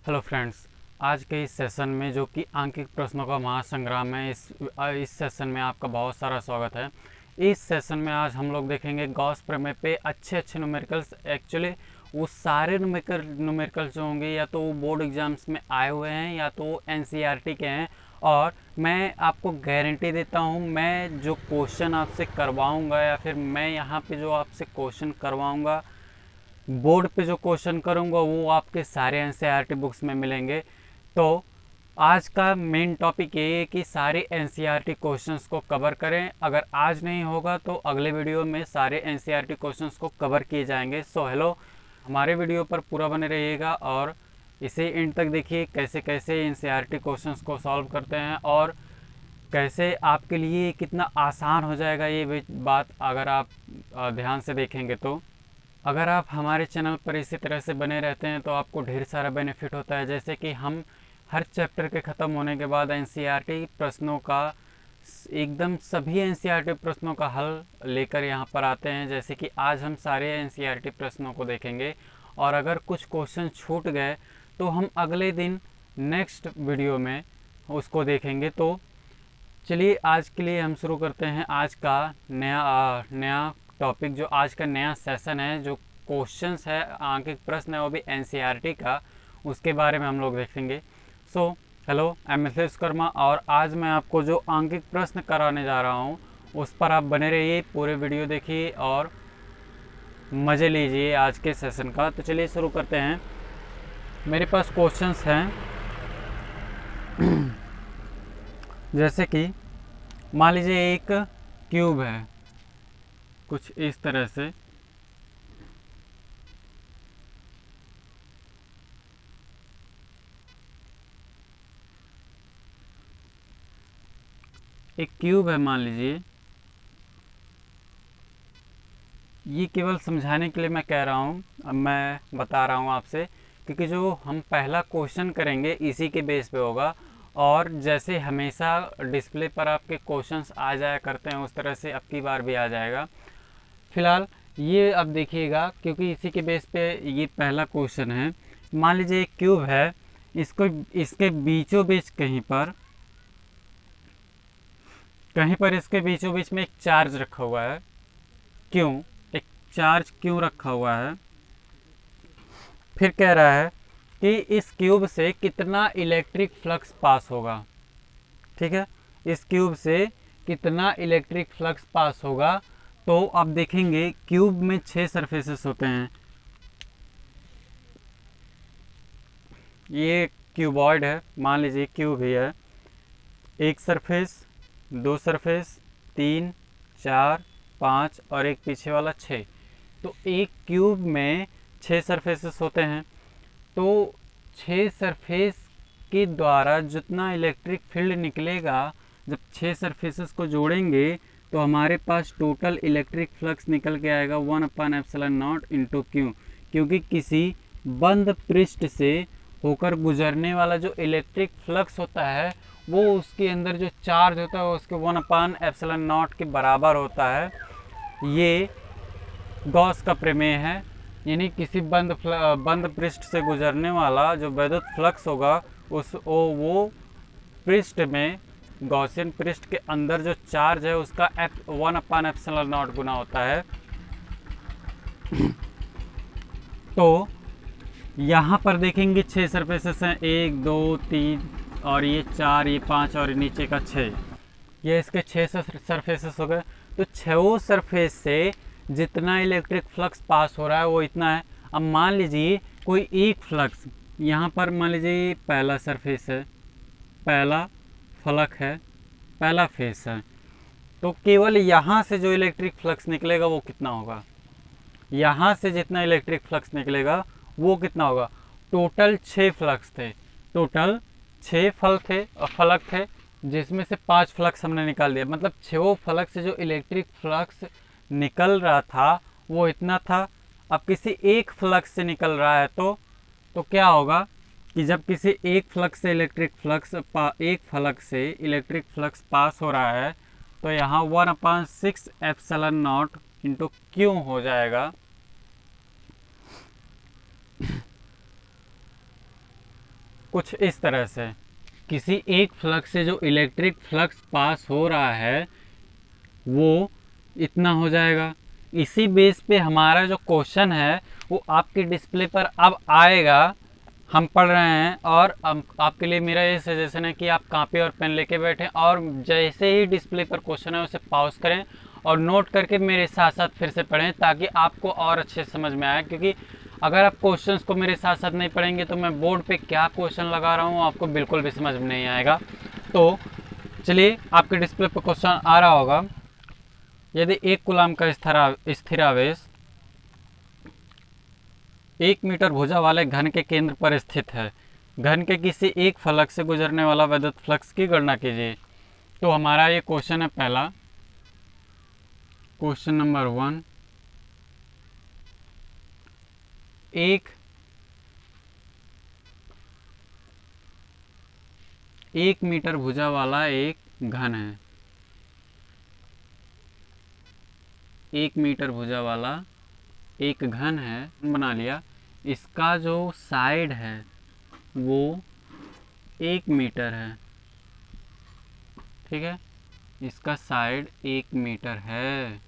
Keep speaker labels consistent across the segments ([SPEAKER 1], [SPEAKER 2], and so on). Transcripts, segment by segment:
[SPEAKER 1] Hello friends, आज के इस सेशन में जो कि आंकिक प्रश्नों का महासंग्राम है, इस सेशन में आपका बहुत सारा स्वागत है। इस सेशन में आज हम लोग देखेंगे गॉस प्रमेय पे अच्छे न्यूमेरिकल्स। एक्चुअली वो सारे न्यूमेरिकल्स जो होंगे या तो वो बोर्ड एग्जाम्स में आए हुए हैं या तो वो एनसीईआरटी के हैं। और मैं आपको गारंटी देता हूँ, मैं जो क्वेश्चन आपसे करवाऊँगा या फिर मैं यहाँ पे जो आपसे क्वेश्चन करवाऊँगा, बोर्ड पे जो क्वेश्चन करूँगा वो आपके सारे एनसीईआरटी बुक्स में मिलेंगे। तो आज का मेन टॉपिक ये है कि सारे एनसीईआरटी क्वेश्चंस को कवर करें। अगर आज नहीं होगा तो अगले वीडियो में सारे एनसीईआरटी क्वेश्चंस को कवर किए जाएंगे। सो हेलो, हमारे वीडियो पर पूरा बने रहिएगा और इसे एंड तक देखिए कैसे कैसे एनसीईआरटी क्वेश्चंस को सॉल्व करते हैं और कैसे आपके लिए कितना आसान हो जाएगा ये बात अगर आप ध्यान से देखेंगे। तो अगर आप हमारे चैनल पर इसी तरह से बने रहते हैं तो आपको ढेर सारा बेनिफिट होता है। जैसे कि हम हर चैप्टर के ख़त्म होने के बाद एनसीईआरटी प्रश्नों का एकदम सभी एनसीईआरटी प्रश्नों का हल लेकर यहाँ पर आते हैं। जैसे कि आज हम सारे एनसीईआरटी प्रश्नों को देखेंगे और अगर कुछ क्वेश्चन छूट गए तो हम अगले दिन नेक्स्ट वीडियो में उसको देखेंगे। तो चलिए आज के लिए हम शुरू करते हैं आज का नया टॉपिक। जो आज का नया सेशन है, जो क्वेश्चंस है, आंकिक प्रश्न है, वो भी एनसीईआरटी का, उसके बारे में हम लोग देखेंगे। So hello, I am Mithilesh Karma और आज मैं आपको जो आंकिक प्रश्न कराने जा रहा हूँ उस पर आप बने रहिए, पूरे वीडियो देखिए और मज़े लीजिए आज के सेशन का। तो चलिए शुरू करते हैं। मेरे पास क्वेश्चंस हैं जैसे कि मान लीजिए एक क्यूब है कुछ इस तरह से, एक क्यूब है मान लीजिए। ये केवल समझाने के लिए मैं कह रहा हूँ, अब मैं बता रहा हूँ आपसे, क्योंकि जो हम पहला क्वेश्चन करेंगे इसी के बेस पे होगा। और जैसे हमेशा डिस्प्ले पर आपके क्वेश्चंस आ जाया करते हैं उस तरह से अब की बार भी आ जाएगा। फिलहाल ये अब देखिएगा, क्योंकि इसी के बेस पे ये पहला क्वेश्चन है। मान लीजिए एक क्यूब है, इसको इसके बीचों बीच कहीं पर इसके बीचों बीच में एक चार्ज रखा हुआ है। क्यों एक चार्ज क्यों रखा हुआ है? फिर कह रहा है कि इस क्यूब से कितना इलेक्ट्रिक फ्लक्स पास होगा। ठीक है, इस क्यूब से कितना इलेक्ट्रिक फ्लक्स पास होगा। तो अब देखेंगे क्यूब में 6 सरफेसेस होते हैं। ये क्यूबॉइड है, मान लीजिए क्यूब ही है। एक सरफेस, दो सरफेस, 3, 4, 5 और एक पीछे वाला 6। तो एक क्यूब में 6 सरफेसेस होते हैं। तो 6 सरफेस के द्वारा जितना इलेक्ट्रिक फील्ड निकलेगा, जब 6 सरफेसेस को जोड़ेंगे तो हमारे पास टोटल इलेक्ट्रिक फ्लक्स निकल के आएगा 1/ε0 इंटू क्यू। क्योंकि किसी बंद पृष्ठ से होकर गुजरने वाला जो इलेक्ट्रिक फ्लक्स होता है वो उसके अंदर जो चार्ज होता है उसके 1/ε0 के बराबर होता है। ये गॉस का प्रमेय है, यानी किसी बंद पृष्ठ से गुजरने वाला जो विद्युत फ्लक्स होगा वो पृष्ठ में, गॉसियन पृष्ठ के अंदर जो चार्ज है उसका 1/ε0 गुना होता है। तो यहाँ पर देखेंगे 6 सरफेसेस हैं, 1, 2, 3 और ये 4, ये 5 और नीचे का 6। ये इसके 6 सरफेसेस हो गए। तो 6 सरफेस से जितना इलेक्ट्रिक फ्लक्स पास हो रहा है वो इतना है। अब मान लीजिए कोई एक फ्लक्स यहाँ पर, मान लीजिए पहला सरफेस है, पहला फलक है, पहला फेस है। तो केवल यहाँ से जो इलेक्ट्रिक फ्लक्स निकलेगा वो कितना होगा? यहाँ से जितना इलेक्ट्रिक फ्लक्स निकलेगा वो कितना होगा? टोटल 6 फ्लक्स थे, टोटल 6 फलक थे जिसमें से 5 फ्लक्स हमने निकाल दिया। मतलब 6 फलक से जो इलेक्ट्रिक फ्लक्स निकल रहा था वो इतना था। अब किसी एक फ्लक्स से निकल रहा है तो क्या होगा कि जब किसी एक फलक से इलेक्ट्रिक फ्लक्स पास हो रहा है तो यहाँ 1/6ε0 इंटू क्यू हो जाएगा। कुछ इस तरह से, किसी एक फ्लक्स से जो इलेक्ट्रिक फ्लक्स पास हो रहा है वो इतना हो जाएगा। इसी बेस पे हमारा जो क्वेश्चन है वो आपके डिस्प्ले पर अब आएगा, हम पढ़ रहे हैं। और आपके लिए मेरा ये सजेशन है कि आप कॉपी और पेन लेके बैठें और जैसे ही डिस्प्ले पर क्वेश्चन है उसे पॉज करें और नोट करके मेरे साथ साथ फिर से पढ़ें, ताकि आपको और अच्छे से समझ में आए। क्योंकि अगर आप क्वेश्चंस को मेरे साथ साथ नहीं पढ़ेंगे तो मैं बोर्ड पे क्या क्वेश्चन लगा रहा हूँ आपको बिल्कुल भी समझ में नहीं आएगा। तो चलिए, आपके डिस्प्ले पर क्वेश्चन आ रहा होगा। यदि 1 कूलाम का स्थिरावेश 1 मीटर भुजा वाले घन के केंद्र पर स्थित है, घन के किसी एक फलक से गुजरने वाला विद्युत फ्लक्स की गणना कीजिए। तो हमारा ये क्वेश्चन है पहला, क्वेश्चन नंबर 1। 1 मीटर भुजा वाला एक घन है, 1 मीटर भुजा वाला एक घन है, बना लिया। इसका जो साइड है वो 1 मीटर है, ठीक है, इसका साइड 1 मीटर है।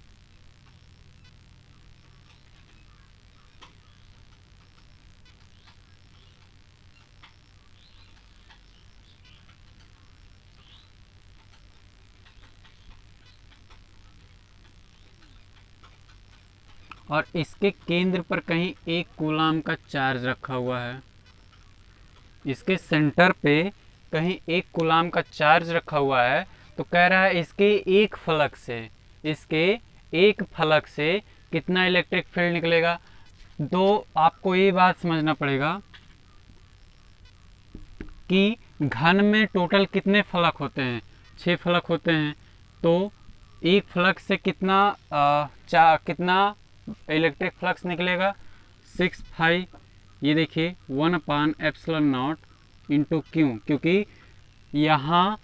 [SPEAKER 1] और इसके केंद्र पर कहीं 1 कूलाम का चार्ज रखा हुआ है, इसके सेंटर पे कहीं 1 कूलाम का चार्ज रखा हुआ है। तो कह रहा है इसके एक फलक से कितना इलेक्ट्रिक फील्ड निकलेगा। तो आपको ये बात समझना पड़ेगा कि घन में टोटल कितने फलक होते हैं, 6 फलक होते हैं। तो एक फलक से कितना इलेक्ट्रिक फ्लक्स निकलेगा, 6π, ये देखिए 1/ε0 इंटू क्यू, क्योंकि यहाँ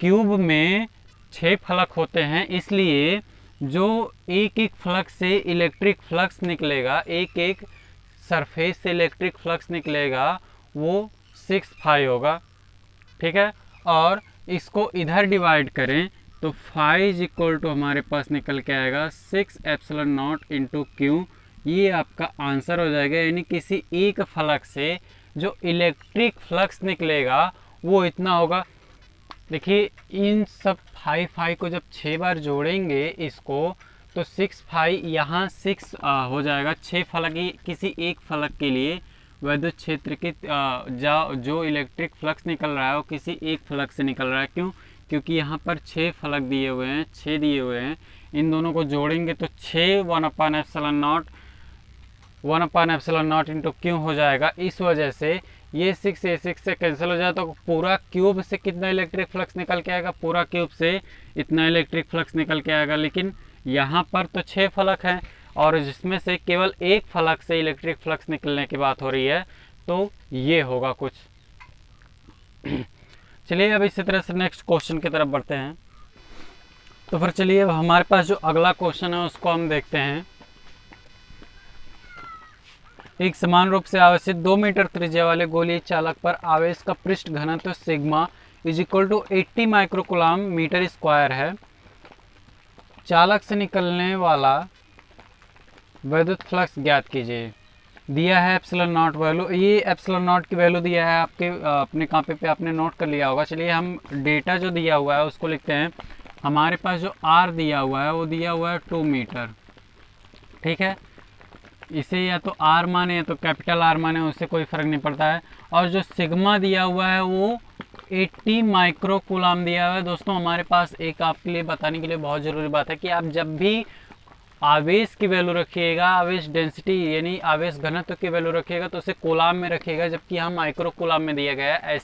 [SPEAKER 1] क्यूब में 6 फलक होते हैं, इसलिए जो एक एक फलक से इलेक्ट्रिक फ्लक्स निकलेगा, एक एक सरफेस से इलेक्ट्रिक फ्लक्स निकलेगा, वो 6π होगा, ठीक है। और इसको इधर डिवाइड करें तो फाइ इक्वल टू हमारे पास निकल के आएगा 6ε0 इंटू क्यू। ये आपका आंसर हो जाएगा। यानी किसी एक फलक से जो इलेक्ट्रिक फ्लक्स निकलेगा वो इतना होगा। देखिए, इन सब फाइ को जब 6 बार जोड़ेंगे इसको, तो 6π यहाँ 6 हो जाएगा। 6 फलक ही किसी एक फलक के लिए विद्युत क्षेत्र की जो इलेक्ट्रिक फ्लक्स निकल रहा है वो किसी एक फलक से निकल रहा है। क्यों? क्योंकि यहाँ पर 6 फलक दिए हुए हैं, 6 दिए हुए हैं। इन दोनों को जोड़ेंगे तो 6 1/ε0 इंटू क्यू हो जाएगा। इस वजह से ये 6 से कैंसिल हो जाए तो पूरा क्यूब से कितना इलेक्ट्रिक फ्लक्स निकल के आएगा, पूरा क्यूब से इतना इलेक्ट्रिक फ्लक्स निकल के आएगा। लेकिन यहाँ पर तो 6 फलक हैं और जिसमें से केवल एक फलक से इलेक्ट्रिक फ्लक्स निकलने की बात हो रही है, तो ये होगा कुछ। चलिए, अब इसी तरह से नेक्स्ट क्वेश्चन की तरफ बढ़ते हैं। तो फिर चलिए, अब हमारे पास जो अगला क्वेश्चन है उसको हम देखते हैं। एक समान रूप से आवेशित 2 मीटर त्रिज्या वाले गोलीय चालक पर आवेश का पृष्ठ घनत्व sigma is equal to 80 microcoulomb metre square है। चालक से निकलने वाला विद्युत फ्लक्स ज्ञात कीजिए। दिया है ε0 वैल्यू, ये ε0 की वैल्यू दिया है आपके अपने कॉपी पे आपने नोट कर लिया होगा। चलिए, हम डेटा जो दिया हुआ है उसको लिखते हैं। हमारे पास जो r दिया हुआ है वो दिया हुआ है 2 मीटर, ठीक है। इसे या तो r माने या तो कैपिटल R माने, उससे कोई फ़र्क नहीं पड़ता है। और जो सिग्मा दिया हुआ है वो 80 माइक्रोकूलाम दिया हुआ है। दोस्तों, हमारे पास एक आपके लिए बताने के लिए बहुत ज़रूरी बात है कि आप जब भी आवेश की वैल्यू रखिएगा, आवेश डेंसिटी यानी आवेश घनत्व की वैल्यू रखिएगा तो उसे कूलाम में रखिएगा, जबकि हम माइक्रो कूलाम में दिया गया है।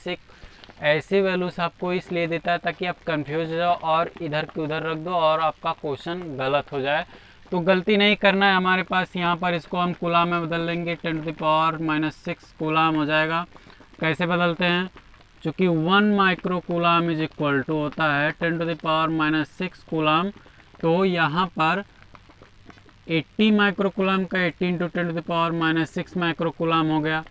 [SPEAKER 1] ऐसे वैल्यूज आपको इसलिए देता है ताकि आप कंफ्यूज हो जाओ और इधर के उधर रख दो और आपका क्वेश्चन गलत हो जाए। तो गलती नहीं करना है हमारे पास। यहाँ पर इसको हम कूलाम में बदल लेंगे, 10⁻⁻6 कूलाम हो जाएगा। कैसे बदलते हैं? चूँकि 1 micro coulomb is equal to होता है 10⁻⁻6 कूलाम, तो यहाँ पर 80 माइक्रोकूलाम का 80 × 10⁻⁻6 माइक्रोकूलाम हो गया।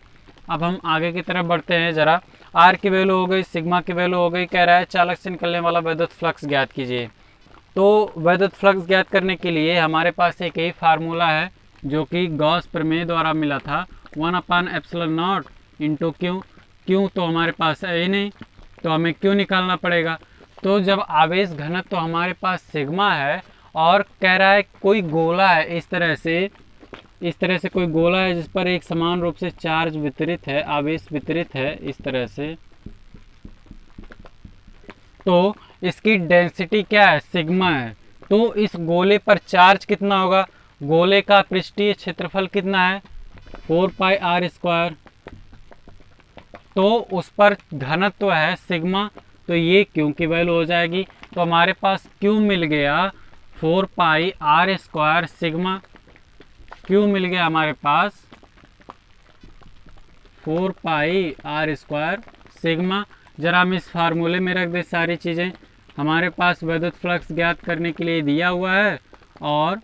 [SPEAKER 1] अब हम आगे की तरफ बढ़ते हैं जरा। आर की वैल्यू हो गई, सिग्मा की वैल्यू हो गई, कह रहा है चालक से निकलने वाला विद्युत फ्लक्स ज्ञात कीजिए। तो विद्युत फ्लक्स ज्ञात करने के लिए हमारे पास एक ही फार्मूला है जो कि गॉस प्रमेय द्वारा मिला था, 1/ε0 इंटू क्यू। क्यू तो हमारे पास है ही नहीं, तो हमें क्यू निकालना पड़ेगा। तो जब आवेश घनत्व तो हमारे पास सिग्मा है और कह रहा है कोई गोला है इस तरह से कोई गोला है जिस पर एक समान रूप से चार्ज वितरित है, आवेश वितरित है इस तरह से, तो इसकी डेंसिटी क्या है, सिग्मा है। तो इस गोले पर चार्ज कितना होगा, गोले का पृष्ठीय क्षेत्रफल कितना है, 4πr²। तो उस पर घनत्व है सिग्मा, तो ये क्यू की वैल्यू हो जाएगी। तो हमारे पास क्यू मिल गया 4πr² सिग्मा। क्यू मिल गया हमारे पास 4πr² सिग्मा। जरा हम इस फार्मूले में रख दें सारी चीज़ें। हमारे पास विद्युत फ्लक्स ज्ञात करने के लिए दिया हुआ है और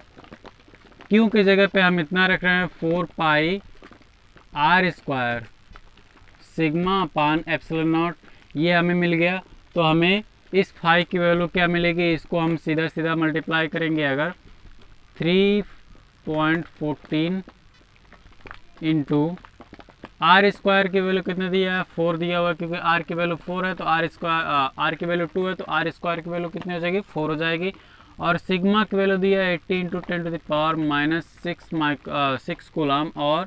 [SPEAKER 1] क्यू की जगह पे हम इतना रख रहे हैं 4πr² सिग्मा अपान ε0, ये हमें मिल गया। तो हमें इस फाई की वैल्यू क्या मिलेगी, इसको हम सीधा सीधा मल्टीप्लाई करेंगे अगर 3.14 इंटू r² की वैल्यू कितने दिया है, 4 दिया हुआ है, क्योंकि r की वैल्यू 4 है तो r की वैल्यू 2 है तो r² की वैल्यू कितनी हो जाएगी, 4 हो जाएगी। और सिग्मा की वैल्यू दिया है 80 इंटू 10⁻⁻6 कूलाम और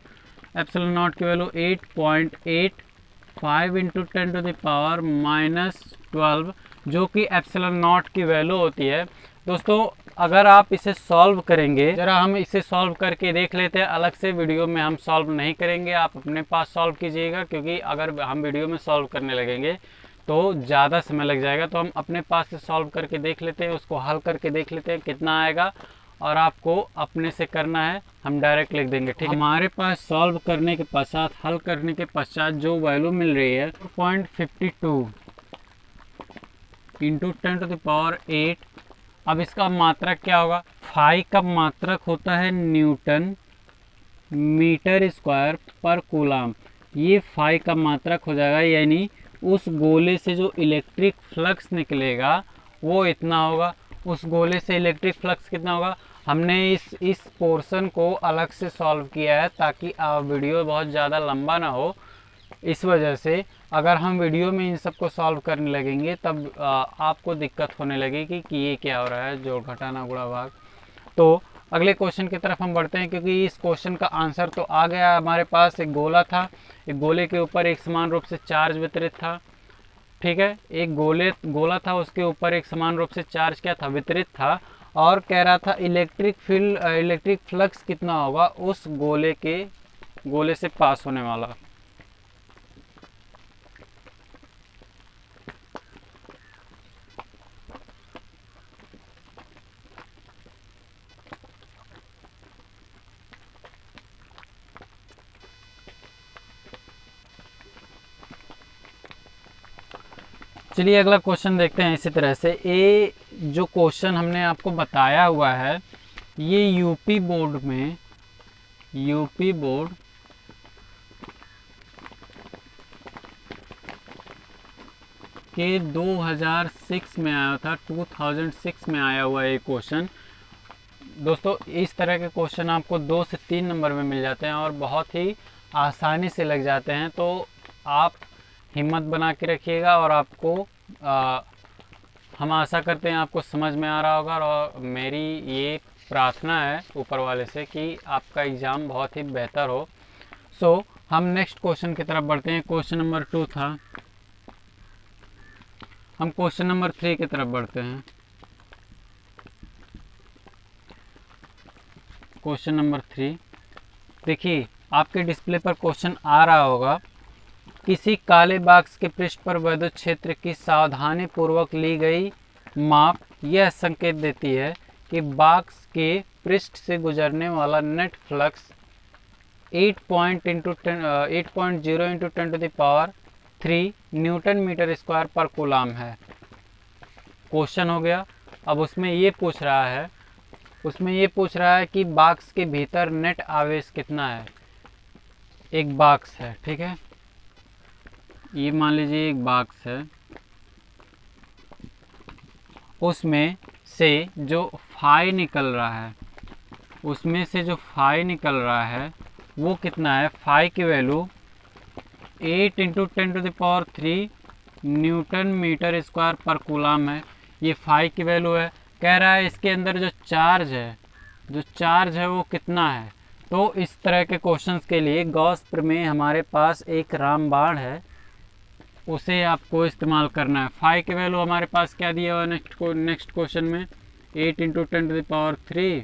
[SPEAKER 1] ε0 की वैल्यू 8.85 इंटू 10⁻⁻12 जो कि ε0 की वैल्यू होती है। दोस्तों अगर आप इसे सॉल्व करेंगे, जरा हम इसे सॉल्व करके देख लेते हैं। अलग से वीडियो में हम सॉल्व नहीं करेंगे, आप अपने पास सॉल्व कीजिएगा, क्योंकि अगर हम वीडियो में सॉल्व करने लगेंगे तो ज़्यादा समय लग जाएगा। तो हम अपने पास से सॉल्व करके देख लेते हैं, उसको हल करके देख लेते हैं कितना आएगा, और आपको अपने से करना है, हम डायरेक्ट लिख देंगे, ठीक है। हमारे पास सॉल्व करने के पश्चात, हल करने के पश्चात जो वैल्यू मिल रही है 4.52 इंटू 10⁸। अब इसका मात्रक क्या होगा, फाई का मात्रक होता है न्यूटन मीटर स्क्वायर पर कूलाम। ये फाई का मात्रक हो जाएगा, यानी उस गोले से जो इलेक्ट्रिक फ्लक्स निकलेगा वो इतना होगा। उस गोले से इलेक्ट्रिक फ्लक्स कितना होगा, हमने इस पोर्शन को अलग से सॉल्व किया है ताकि वीडियो बहुत ज़्यादा लंबा ना हो। इस वजह से अगर हम वीडियो में इन सब को सॉल्व करने लगेंगे तब आपको दिक्कत होने लगेगी कि ये क्या हो रहा है, जोड़ घटाना गुणा भाग। तो अगले क्वेश्चन की तरफ हम बढ़ते हैं, क्योंकि इस क्वेश्चन का आंसर तो आ गया हमारे पास। एक गोला था, एक गोले के ऊपर एक समान रूप से चार्ज वितरित था, ठीक है। एक गोला था, उसके ऊपर एक समान रूप से चार्ज क्या था, वितरित था, और कह रहा था इलेक्ट्रिक फ्लक्स कितना होगा उस गोले से पास होने वाला। चलिए अगला क्वेश्चन देखते हैं। इसी तरह से ये जो क्वेश्चन हमने आपको बताया हुआ है, ये यूपी बोर्ड के 2006 में आया था, 2006 में आया हुआ है ये क्वेश्चन। दोस्तों इस तरह के क्वेश्चन आपको 2 से 3 नंबर में मिल जाते हैं और बहुत ही आसानी से लग जाते हैं। तो आप हिम्मत बना के रखिएगा और आपको हम आशा करते हैं आपको समझ में आ रहा होगा, और मेरी ये प्रार्थना है ऊपर वाले से कि आपका एग्ज़ाम बहुत ही बेहतर हो। सो हम नेक्स्ट क्वेश्चन की तरफ बढ़ते हैं। क्वेश्चन नंबर 2 था, हम क्वेश्चन नंबर 3 की तरफ बढ़ते हैं। क्वेश्चन नंबर 3 देखिए, आपके डिस्प्ले पर क्वेश्चन आ रहा होगा। किसी काले बॉक्स के पृष्ठ पर विद्युत क्षेत्र की सावधानी पूर्वक ली गई माप यह संकेत देती है कि बॉक्स के पृष्ठ से गुजरने वाला net flux 8.0 into 10⁻³ newton metre square पर कूलाम है। क्वेश्चन हो गया। अब उसमें ये पूछ रहा है कि बॉक्स के भीतर नेट आवेश कितना है। एक बॉक्स है, ठीक है, ये मान लीजिए एक बॉक्स है, उसमें से जो फाई निकल रहा है, उसमें से जो फाई निकल रहा है वो कितना है, फाई की value 8 into 10⁻³ newton metre square पर कूलाम है। ये फाई की वैल्यू है। कह रहा है इसके अंदर जो चार्ज है वो कितना है। तो इस तरह के क्वेश्चंस के लिए गॉस प्रमेय हमारे पास एक रामबाण है, उसे आपको इस्तेमाल करना है। फाई की वैल्यू हमारे पास क्या दिया हुआ है नेक्स्ट क्वेश्चन में, 8 इंटू 10⁻³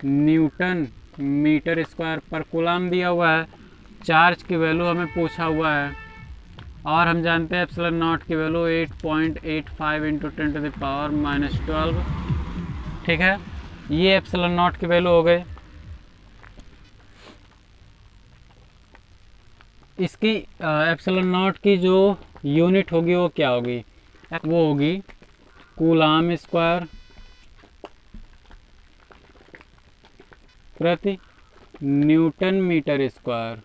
[SPEAKER 1] न्यूटन मीटर स्क्वायर पर कूलाम दिया हुआ है। चार्ज की वैल्यू हमें पूछा हुआ है और हम जानते हैं एप्सिलॉन नॉट की वैल्यू 8.85 इंटू 10⁻⁻12। ठीक है, ये एप्सिलॉन नॉट की वैल्यू हो गई। इसकी एप्सिलॉन नॉट की जो यूनिट होगी वो क्या होगी, वो होगी कूलाम स्क्वायर प्रति newton metre square.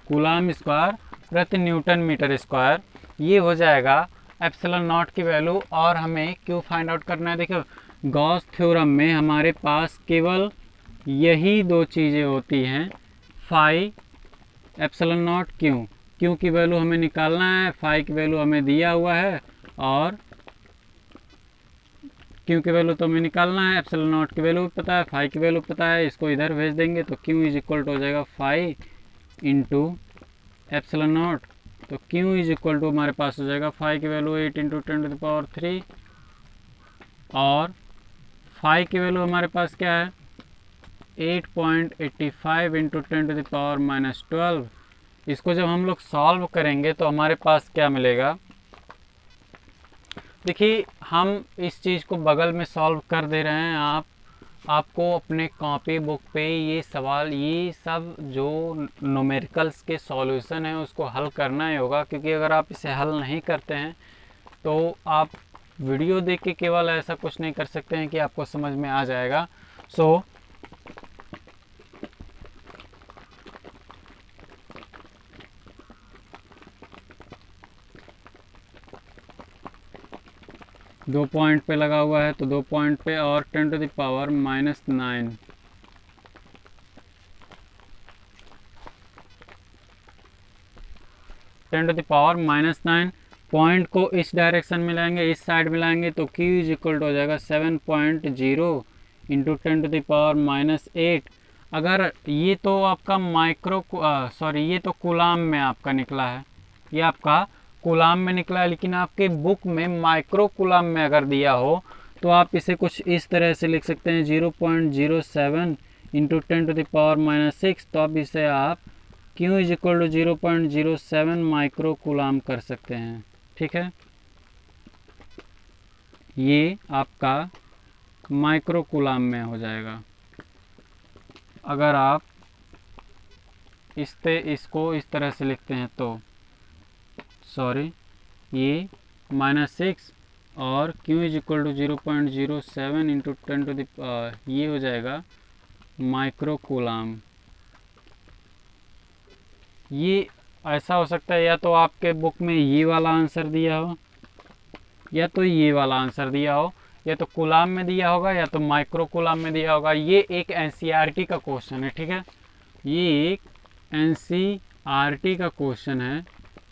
[SPEAKER 1] Coulomb square प्रति न्यूटन मीटर स्क्वायर, ये हो जाएगा एप्सिलॉन नॉट की वैल्यू। और हमें क्यों फाइंड आउट करना है, देखो गॉस थ्योरम में हमारे पास केवल यही दो चीज़ें होती हैं, फाई एप्सिलॉन नॉट। क्यों की वैल्यू हमें निकालना है, फाई की वैल्यू हमें दिया हुआ है और क्यू की वैल्यू तो हमें निकालना है, एप्सिलॉन नॉट की वैल्यू पता है, फाई की वैल्यू पता है, इसको इधर भेज देंगे तो क्यू इज इक्वल टू हो जाएगा फाई इंटू एप्सिलॉन नॉट। तो क्यू इज इक्वल टू हमारे पास हो जाएगा फाई की वैल्यू 8 इंटू 10⁻³ और फाई की वैल्यू हमारे पास क्या है 8.85 इंटू 10⁻⁻12। इसको जब हम लोग सॉल्व करेंगे तो हमारे पास क्या मिलेगा, देखिए हम इस चीज़ को बगल में सॉल्व कर दे रहे हैं। आपको अपने कॉपी बुक पे ये सवाल, ये सब जो न्यूमेरिकल्स के सॉल्यूशन है उसको हल करना ही होगा, क्योंकि अगर आप इसे हल नहीं करते हैं तो आप वीडियो देख के केवल ऐसा कुछ नहीं कर सकते हैं कि आपको समझ में आ जाएगा। सो 2 पॉइंट पे लगा हुआ है तो 2 पॉइंट पे और 10⁻⁻⁹ 10⁻⁹ पॉइंट को इस डायरेक्शन में लाएंगे, इस साइड में लाएंगे तो Q इज इक्वल टू हो जाएगा 7.0 इंटू 10⁻⁸। अगर ये तो आपका ये तो कूलाम में आपका निकला है, ये आपका कूलाम में निकला है, लेकिन आपके बुक में माइक्रो कूलाम में अगर दिया हो तो आप इसे कुछ इस तरह से लिख सकते हैं 0.07 इंटू 10⁻⁻⁶। तो अब इसे आप Q is equal to 0.07 micro coulomb कर सकते हैं। ठीक है, ये आपका माइक्रो कूलाम में हो जाएगा। अगर आप इसको इस तरह से लिखते हैं तो ये -6 और Q is equal to 0.07 into 10 ये हो जाएगा माइक्रो कूलाम। ये ऐसा हो सकता है या तो आपके बुक में ये वाला आंसर दिया हो या तो ये वाला आंसर दिया हो, या तो कूलाम में दिया होगा या तो माइक्रो कूलाम में दिया होगा। ये एक NCERT का क्वेश्चन है। ठीक है, ये एक NCERT का क्वेश्चन है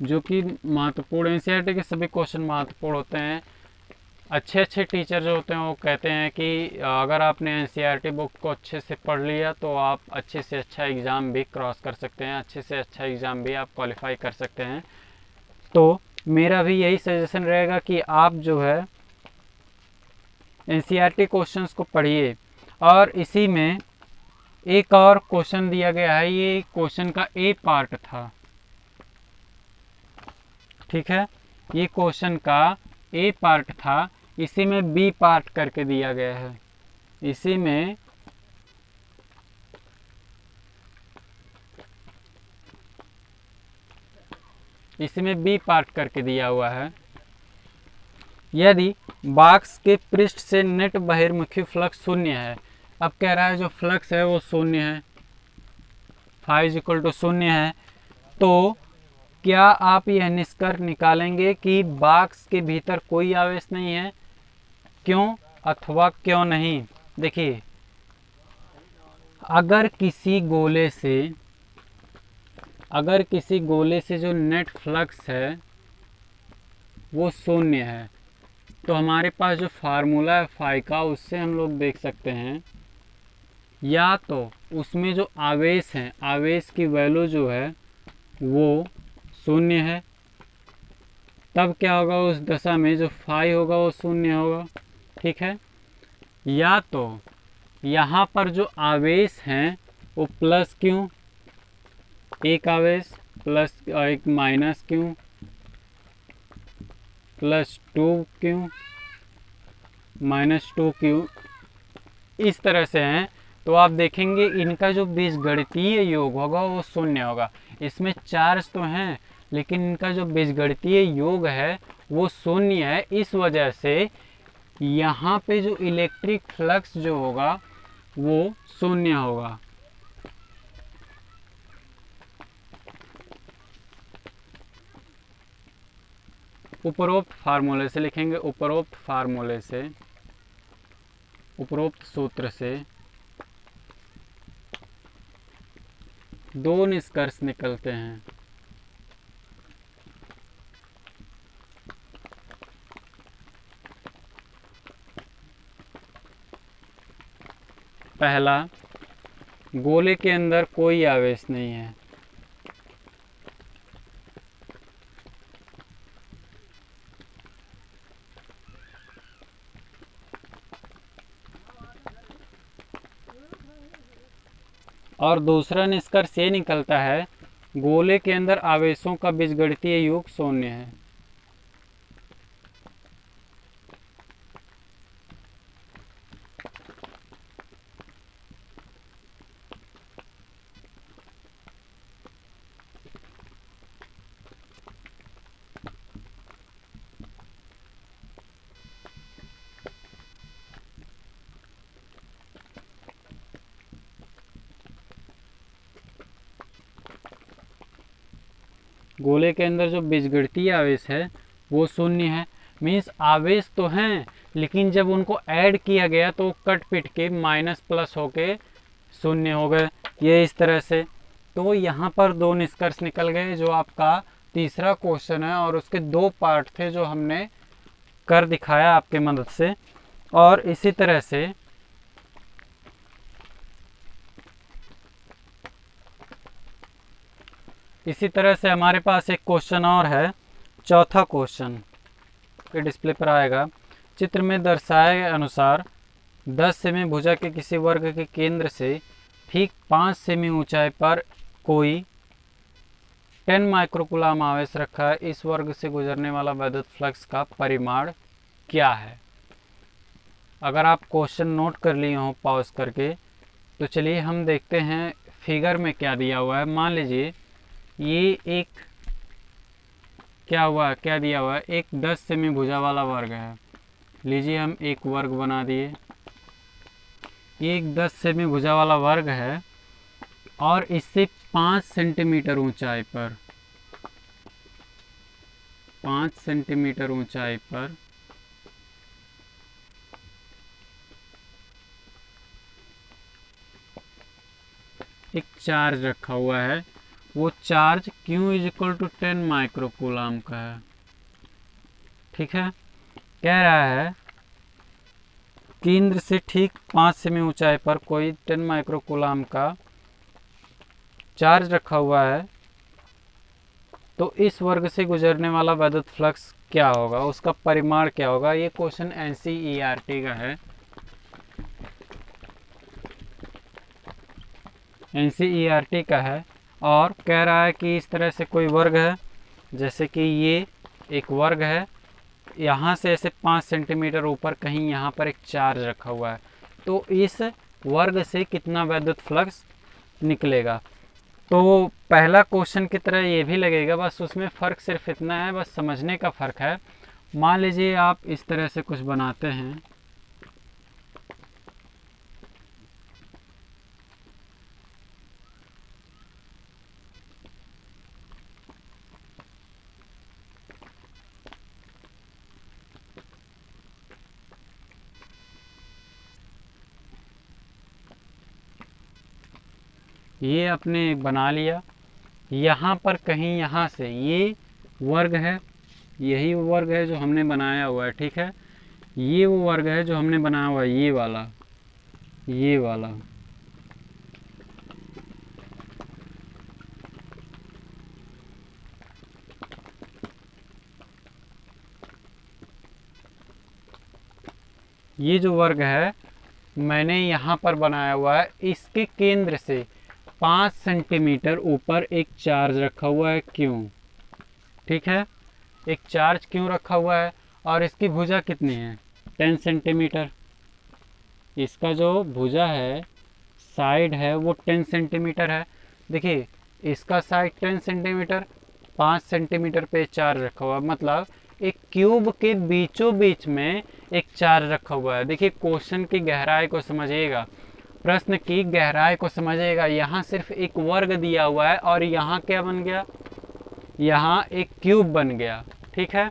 [SPEAKER 1] जो कि महत्वपूर्ण, NCERT के सभी क्वेश्चन महत्वपूर्ण होते हैं। अच्छे टीचर जो होते हैं वो कहते हैं कि अगर आपने NCERT बुक को अच्छे से पढ़ लिया तो आप अच्छे से अच्छा एग्ज़ाम भी क्रॉस कर सकते हैं, अच्छे से अच्छा एग्ज़ाम भी आप क्वालिफाई कर सकते हैं। तो मेरा भी यही सजेशन रहेगा कि आप जो है NCERT क्वेश्चंस को पढ़िए। और इसी में एक और क्वेश्चन दिया गया है, ये क्वेश्चन का A पार्ट था। ठीक है, ये क्वेश्चन का A पार्ट था, इसी में B पार्ट करके दिया गया है। इसी में B पार्ट करके दिया हुआ है। यदि बॉक्स के पृष्ठ से नेट बहिर्मुखी फ्लक्स शून्य है, अब कह रहा है जो फ्लक्स है वो शून्य है, फाई इक्वल टू शून्य है। तो क्या आप यह निष्कर्ष निकालेंगे कि बॉक्स के भीतर कोई आवेश नहीं है? क्यों अथवा क्यों नहीं? देखिए, अगर किसी गोले से जो नेट फ्लक्स है वो शून्य है, तो हमारे पास जो फार्मूला है फाई का, उससे हम लोग देख सकते हैं या तो उसमें जो आवेश हैं, आवेश की वैल्यू जो है वो शून्य है, तब क्या होगा उस दशा में जो फाई होगा वो शून्य होगा, ठीक है। या तो यहाँ पर जो आवेश हैं वो प्लस क्यू, एक आवेश प्लस एक minus Q plus 2q minus 2q, इस तरह से हैं। तो आप देखेंगे इनका जो बीजगणितीय योग होगा वो शून्य होगा। इसमें चार्ज तो हैं लेकिन इनका जो बीजगणितीय योग है वो शून्य है। इस वजह से यहाँ पे जो इलेक्ट्रिक फ्लक्स जो होगा वो शून्य होगा। उपरोक्त फार्मूले से लिखेंगे, उपरोक्त सूत्र से दो निष्कर्ष निकलते हैं। पहला, गोले के अंदर कोई आवेश नहीं है। और दूसरा निष्कर्ष ये निकलता है गोले के अंदर आवेशों का बीजगणितीय योग शून्य है। गोले के अंदर जो बीजगणितीय आवेश है वो शून्य है। मीन्स आवेश तो हैं लेकिन जब उनको ऐड किया गया तो कट पिट के माइनस प्लस होके शून्य हो गए, ये इस तरह से। तो यहाँ पर दो निष्कर्ष निकल गए जो आपका तीसरा क्वेश्चन है, और उसके दो पार्ट थे जो हमने कर दिखाया आपके मदद से। और इसी तरह से हमारे पास एक क्वेश्चन और है, चौथा क्वेश्चन के डिस्प्ले पर आएगा। चित्र में दर्शाए अनुसार 10 सेमी भुजा के किसी वर्ग के केंद्र से ठीक 5 सेमी ऊंचाई पर कोई 10 माइक्रोकूलम आवेश रखा है। इस वर्ग से गुजरने वाला वैद्युत फ्लक्स का परिमाण क्या है? अगर आप क्वेश्चन नोट कर लिए हो पॉज करके तो चलिए हम देखते हैं फिगर में क्या दिया हुआ है। मान लीजिए ये एक क्या दिया हुआ है, एक 10 सेमी भुजा वाला वर्ग है। लीजिए हम एक वर्ग बना दिए। ये एक 10 सेमी भुजा वाला वर्ग है और इससे 5 सेंटीमीटर ऊंचाई पर 5 सेंटीमीटर ऊंचाई पर एक चार्ज रखा हुआ है। वो charge Q is equal to 10 microcoulomb का है। ठीक है, कह रहा है केंद्र से ठीक 5 सेमी ऊंचाई पर कोई 10 माइक्रोकूलम का चार्ज रखा हुआ है। तो इस वर्ग से गुजरने वाला वैद्युत फ्लक्स क्या होगा, उसका परिमाण क्या होगा? ये क्वेश्चन NCERT का है। NCERT का है और कह रहा है कि इस तरह से कोई वर्ग है, जैसे कि ये एक वर्ग है, यहाँ से ऐसे 5 सेंटीमीटर ऊपर कहीं यहाँ पर एक चार्ज रखा हुआ है। तो इस वर्ग से कितना वैद्युत फ्लक्स निकलेगा? तो पहला क्वेश्चन की तरह ये भी लगेगा, बस उसमें फ़र्क सिर्फ इतना है, बस समझने का फ़र्क है। मान लीजिए आप इस तरह से कुछ बनाते हैं, ये अपने एक बना लिया। यहाँ पर कहीं यहाँ से ये वर्ग है, यही वो वर्ग है जो हमने बनाया हुआ है, ठीक है। ये वो वर्ग है जो हमने बनाया हुआ है, ये वाला, ये वाला। ये जो वर्ग है मैंने यहाँ पर बनाया हुआ है, इसके केंद्र से 5 सेंटीमीटर ऊपर एक चार्ज रखा हुआ है, क्यों? ठीक है, एक चार्ज क्यों रखा हुआ है और इसकी भुजा कितनी है? 10 सेंटीमीटर। इसका जो भुजा है, साइड है, वो 10 सेंटीमीटर है। देखिए इसका साइड 10 सेंटीमीटर, 5 सेंटीमीटर पे चार्ज रखा हुआ है, मतलब एक क्यूब के बीचों बीच में एक चार्ज रखा हुआ है। देखिए क्वेश्चन की गहराई को समझिएगा, प्रश्न की गहराई को समझिएगा। यहाँ सिर्फ एक वर्ग दिया हुआ है और यहाँ क्या बन गया? यहाँ एक क्यूब बन गया, ठीक है।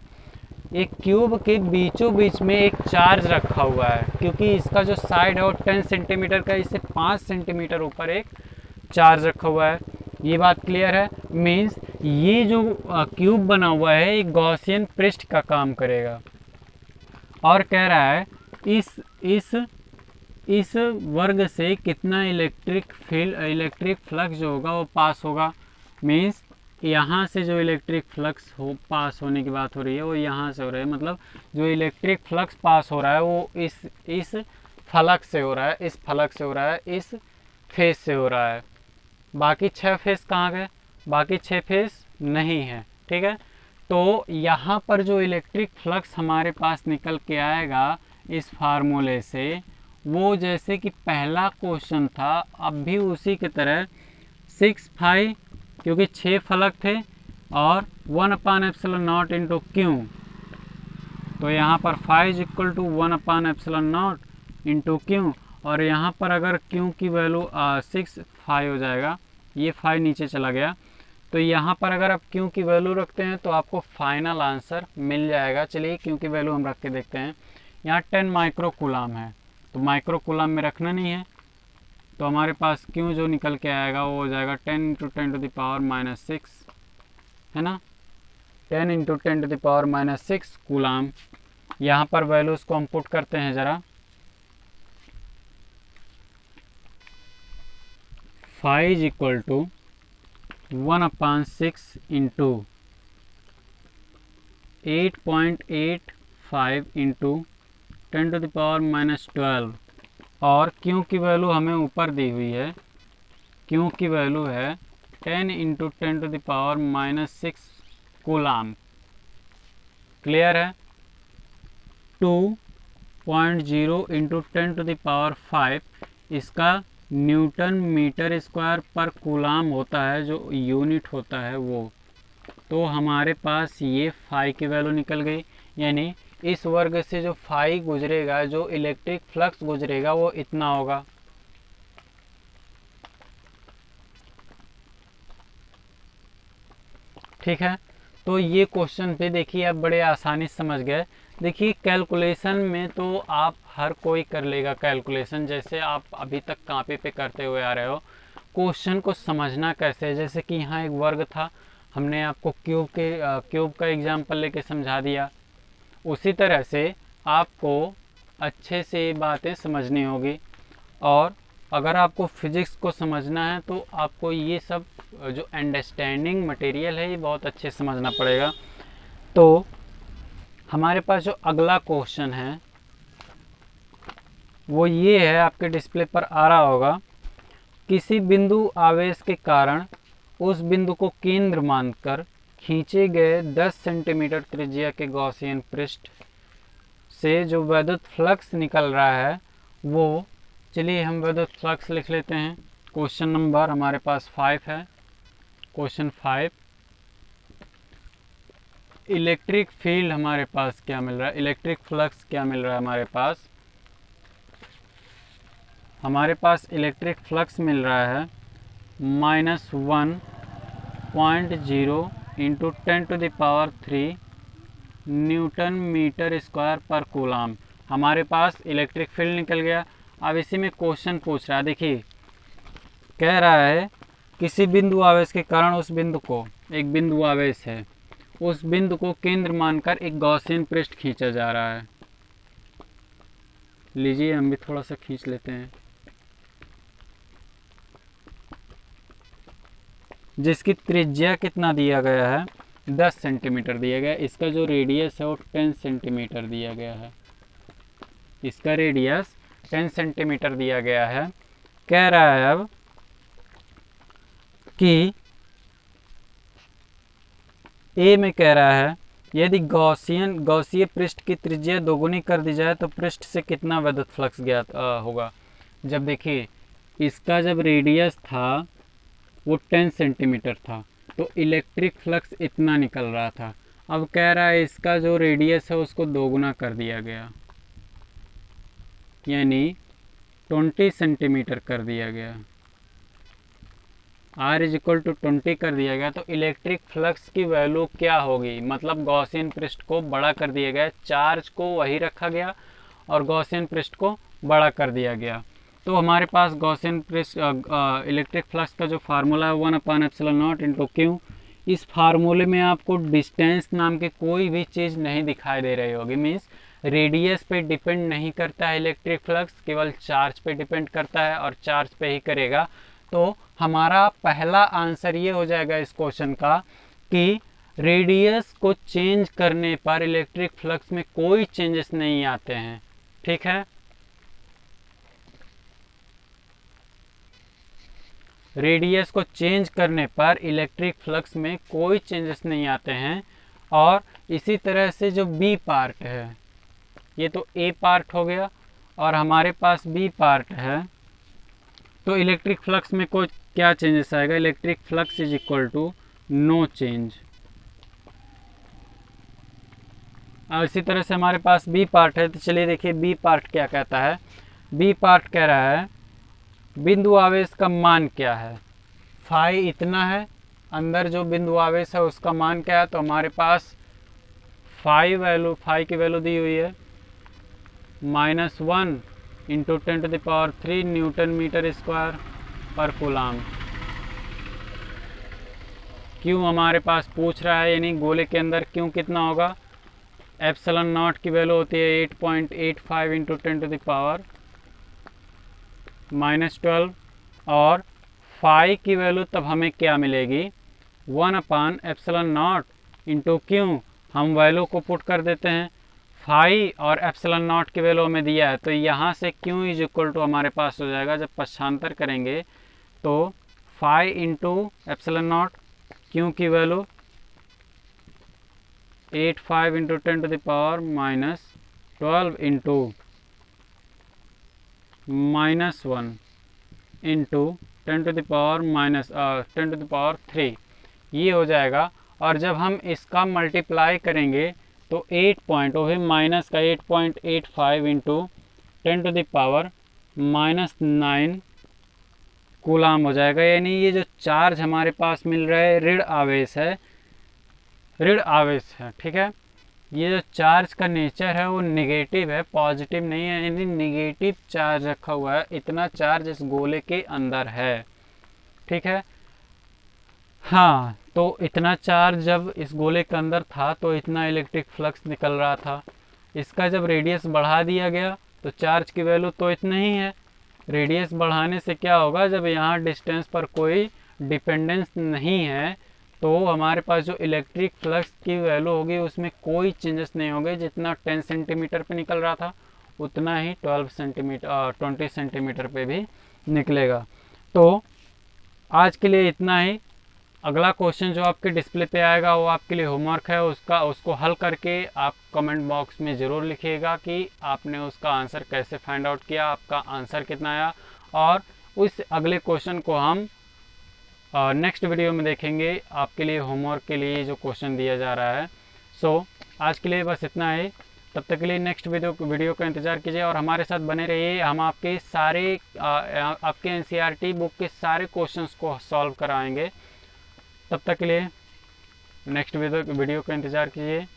[SPEAKER 1] एक क्यूब के बीचों बीच में एक चार्ज रखा हुआ है, क्योंकि इसका जो साइड है वो 10 सेंटीमीटर का, इससे 5 सेंटीमीटर ऊपर एक चार्ज रखा हुआ है। ये बात क्लियर है? मीन्स ये जो क्यूब बना हुआ है एक गॉसियन पृष्ठ का काम करेगा। और कह रहा है इस वर्ग से कितना इलेक्ट्रिक फ्लक्स जो होगा वो पास होगा। मीन्स यहाँ से जो इलेक्ट्रिक फ्लक्स पास होने की बात हो रही है वो यहाँ से हो रहा है, मतलब जो इलेक्ट्रिक फ्लक्स पास हो रहा है वो इस फलक से हो रहा है, इस फलक से हो रहा है, इस फेस से हो रहा है। बाकी 6 फेस कहाँ गए? बाकी 6 फेस नहीं है, ठीक है। तो यहाँ पर जो इलेक्ट्रिक फ्लक्स हमारे पास निकल के आएगा इस फार्मूले से, वो जैसे कि पहला क्वेश्चन था, अब भी उसी की तरह 6 क्योंकि 6 फलक थे और 1/ε0 इंटू क्यू, तो यहाँ पर phi is equal to 1/ε0 into Q. और यहाँ पर अगर क्यू की वैल्यू 6 फाई हो जाएगा, ये फाई नीचे चला गया, तो यहाँ पर अगर आप क्यू की वैल्यू रखते हैं तो आपको फाइनल आंसर मिल जाएगा। चलिए क्यू की वैल्यू हम रख के देखते हैं। यहाँ 10 माइक्रो कूलाम है, तो माइक्रो कूलाम में रखना नहीं है, तो हमारे पास क्यू जो निकल के आएगा वो हो जाएगा 10 × 10⁻⁻6, है ना। 10 × 10⁻⁻6 कूलाम। यहाँ पर वैल्यूज़ को हम पुट करते हैं ज़रा। Phi is equal to 1/6 into 8.85 into 10⁻⁻12, और क्यू की वैल्यू हमें ऊपर दी हुई है, क्यू की वैल्यू है 10 × 10⁻⁻6 कूलाम। क्लियर है? 2.0 × 10⁵ इसका न्यूटन मीटर स्क्वायर पर कूलाम होता है, जो यूनिट होता है वो। तो हमारे पास ये फाई की वैल्यू निकल गई, यानी इस वर्ग से जो फाई गुजरेगा, जो इलेक्ट्रिक फ्लक्स गुजरेगा वो इतना होगा। ठीक है, तो ये क्वेश्चन पे देखिए आप बड़े आसानी से समझ गए। देखिए कैलकुलेशन में तो आप हर कोई कर लेगा कैलकुलेशन, जैसे आप अभी तक कॉपी पे करते हुए आ रहे हो। क्वेश्चन को समझना कैसे है, जैसे कि यहाँ एक वर्ग था, हमने आपको क्यूब का एग्जाम्पल लेके समझा दिया। उसी तरह से आपको अच्छे से बातें समझनी होगी। और अगर आपको फिजिक्स को समझना है तो आपको ये सब जो अंडरस्टैंडिंग मटेरियल है ये बहुत अच्छे से समझना पड़ेगा। तो हमारे पास जो अगला क्वेश्चन है वो ये है, आपके डिस्प्ले पर आ रहा होगा। किसी बिंदु आवेश के कारण उस बिंदु को केंद्र मानकर खींचे गए 10 सेंटीमीटर त्रिज्या के गॉसियन पृष्ठ से जो विद्युत फ्लक्स निकल रहा है वो, चलिए हम विद्युत फ्लक्स लिख लेते हैं। क्वेश्चन नंबर हमारे पास 5 है। क्वेश्चन 5, इलेक्ट्रिक फील्ड हमारे पास क्या मिल रहा है, इलेक्ट्रिक फ्लक्स क्या मिल रहा है हमारे पास इलेक्ट्रिक फ्लक्स मिल रहा है -1.0 इंटू 10⁻³ न्यूटन मीटर स्क्वायर पर कूलाम। हमारे पास इलेक्ट्रिक फील्ड निकल गया। अब इसी में क्वेश्चन पूछ रहा है, देखिए कह रहा है किसी बिंदु आवेश के कारण उस बिंदु को, एक बिंदु आवेश है, उस बिंदु को केंद्र मानकर एक गॉसियन पृष्ठ खींचा जा रहा है। लीजिए हम भी थोड़ा सा खींच लेते हैं, जिसकी त्रिज्या कितना दिया गया है, 10 सेंटीमीटर दिया गया है। इसका जो रेडियस है वो 10 सेंटीमीटर दिया गया है। इसका रेडियस 10 सेंटीमीटर दिया गया है। कह रहा है अब कि ए में कह रहा है यदि गॉसीय पृष्ठ की त्रिज्या दोगुनी कर दी जाए तो पृष्ठ से कितना विद्युत फ्लक्स ज्ञात होगा। जब देखिए इसका जब रेडियस था वो 10 सेंटीमीटर था तो इलेक्ट्रिक फ्लक्स इतना निकल रहा था। अब कह रहा है इसका जो रेडियस है उसको दोगुना कर दिया गया, यानी 20 सेंटीमीटर कर दिया गया। R इज इक्वल टू 20 कर दिया गया तो इलेक्ट्रिक फ्लक्स की वैल्यू क्या होगी, मतलब गॉसियन पृष्ठ को बड़ा कर दिया गया, चार्ज को वही रखा गया और गॉसियन पृष्ठ को बड़ा कर दिया गया। तो हमारे पास गॉसियन पृष्ठ इलेक्ट्रिक फ्लक्स का जो फार्मूला है 1/ε0 इंटू क्यू। इस फार्मूले में आपको डिस्टेंस नाम की कोई भी चीज़ नहीं दिखाई दे रही होगी, मीन्स रेडियस पे डिपेंड नहीं करता है इलेक्ट्रिक फ्लक्स, केवल चार्ज पे डिपेंड करता है और चार्ज पे ही करेगा। तो हमारा पहला आंसर ये हो जाएगा इस क्वेश्चन का कि रेडियस को चेंज करने पर इलेक्ट्रिक फ्लक्स में कोई चेंजेस नहीं आते हैं। ठीक है, रेडियस को चेंज करने पर इलेक्ट्रिक फ्लक्स में कोई चेंजेस नहीं आते हैं। और इसी तरह से जो बी पार्ट है, ये तो ए पार्ट हो गया और हमारे पास बी पार्ट है, तो इलेक्ट्रिक फ्लक्स में कोई क्या चेंजेस आएगा, electric flux is equal to no change. और इसी तरह से हमारे पास बी पार्ट है, तो चलिए देखिए बी पार्ट क्या कहता है। बी पार्ट कह रहा है बिंदु आवेश का मान क्या है, फाई इतना है, अंदर जो बिंदु आवेश है उसका मान क्या है, तो हमारे पास फाई की वैल्यू दी हुई है -1 इंटू 10⁻³ न्यूटन मीटर स्क्वायर पर कूलाम। क्यों हमारे पास पूछ रहा है, यानी गोले के अंदर क्यों कितना होगा, ε0 की वैल्यू होती है 8.85 इंटू 10⁻12 और फाई की वैल्यू तब हमें क्या मिलेगी 1/ε0 इंटू क्यों, हम वैल्यू को पुट कर देते हैं, फाई और ε0 की वैल्यू हमें दिया है, तो यहाँ से क्यों इज इक्वल टू हमारे पास हो जाएगा, जब पक्षांतर करेंगे तो फाई इंटू ε0, क्यों की वैल्यू 85 इंटू 10⁻12 इंटू -1 इंटू 10⁻³ ये हो जाएगा। और जब हम इसका मल्टीप्लाई करेंगे तो 8.85 इंटू 10⁻⁻9 कूलाम हो जाएगा। यानी ये जो चार्ज हमारे पास मिल रहा है ऋण आवेश है, ठीक है। ये जो चार्ज का नेचर है वो नेगेटिव है, पॉजिटिव नहीं है, यानी नेगेटिव चार्ज रखा हुआ है, इतना चार्ज इस गोले के अंदर है, ठीक है। हाँ, तो इतना चार्ज जब इस गोले के अंदर था तो इतना इलेक्ट्रिक फ्लक्स निकल रहा था। इसका जब रेडियस बढ़ा दिया गया तो चार्ज की वैल्यू तो इतना ही है। रेडियस बढ़ाने से क्या होगा, जब यहाँ डिस्टेंस पर कोई डिपेंडेंस नहीं है तो हमारे पास जो इलेक्ट्रिक फ्लक्स की वैल्यू होगी उसमें कोई चेंजेस नहीं होंगे। जितना 10 सेंटीमीटर पे निकल रहा था उतना ही 20 सेंटीमीटर पे भी निकलेगा। तो आज के लिए इतना ही। अगला क्वेश्चन जो आपके डिस्प्ले पे आएगा वो आपके लिए होमवर्क है, उसको हल करके आप कमेंट बॉक्स में ज़रूर लिखिएगा कि आपने उसका आंसर कैसे फाइंड आउट किया, आपका आंसर कितना आया। और उस अगले क्वेश्चन को हम नेक्स्ट वीडियो में देखेंगे। आपके लिए होमवर्क के लिए जो क्वेश्चन दिया जा रहा है। सो आज के लिए बस इतना ही। तब तक के लिए नेक्स्ट वीडियो का इंतज़ार कीजिए और हमारे साथ बने रहिए। हम आपके सारे आपके NCERT बुक के सारे क्वेश्चंस को सॉल्व कराएंगे। तब तक के लिए नेक्स्ट वीडियो का इंतज़ार कीजिए।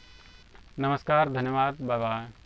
[SPEAKER 1] नमस्कार, धन्यवाद, बाय बाय।